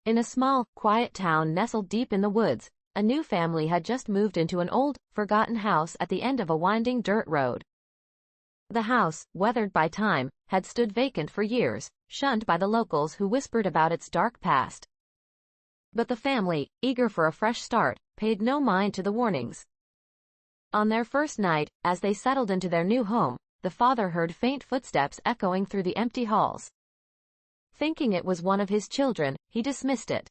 In a small, quiet town nestled deep in the woods, a new family had just moved into an old, forgotten house at the end of a winding dirt road. The house, weathered by time, had stood vacant for years, shunned by the locals who whispered about its dark past. But the family, eager for a fresh start, paid no mind to the warnings. On their first night, as they settled into their new home, the father heard faint footsteps echoing through the empty halls. Thinking it was one of his children, he dismissed it.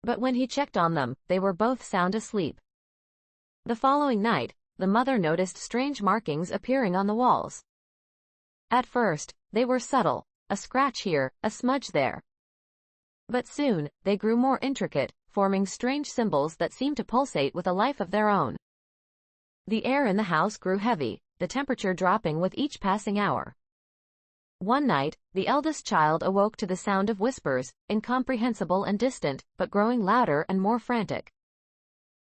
But when he checked on them, they were both sound asleep. The following night, the mother noticed strange markings appearing on the walls. At first, they were subtle, a scratch here, a smudge there. But soon, they grew more intricate, forming strange symbols that seemed to pulsate with a life of their own. The air in the house grew heavy, the temperature dropping with each passing hour. One night, the eldest child awoke to the sound of whispers, incomprehensible and distant, but growing louder and more frantic.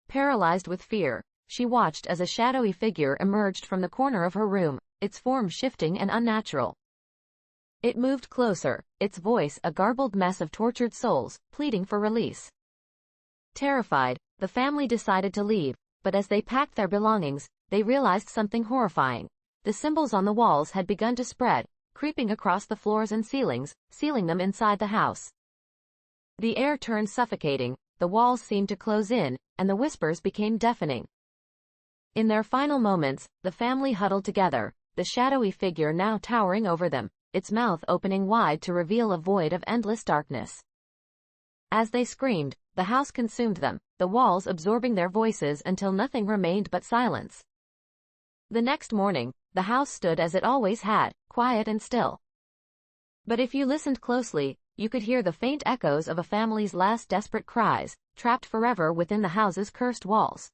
Paralyzed with fear, she watched as a shadowy figure emerged from the corner of her room, its form shifting and unnatural. It moved closer, its voice a garbled mess of tortured souls, pleading for release. Terrified, the family decided to leave, but as they packed their belongings, they realized something horrifying. The symbols on the walls had begun to spread, creeping across the floors and ceilings, sealing them inside the house. The air turned suffocating, the walls seemed to close in, and the whispers became deafening. In their final moments, the family huddled together, the shadowy figure now towering over them, its mouth opening wide to reveal a void of endless darkness. As they screamed, the house consumed them, the walls absorbing their voices until nothing remained but silence. The next morning, the house stood as it always had, quiet and still. But if you listened closely, you could hear the faint echoes of a family's last desperate cries, trapped forever within the house's cursed walls.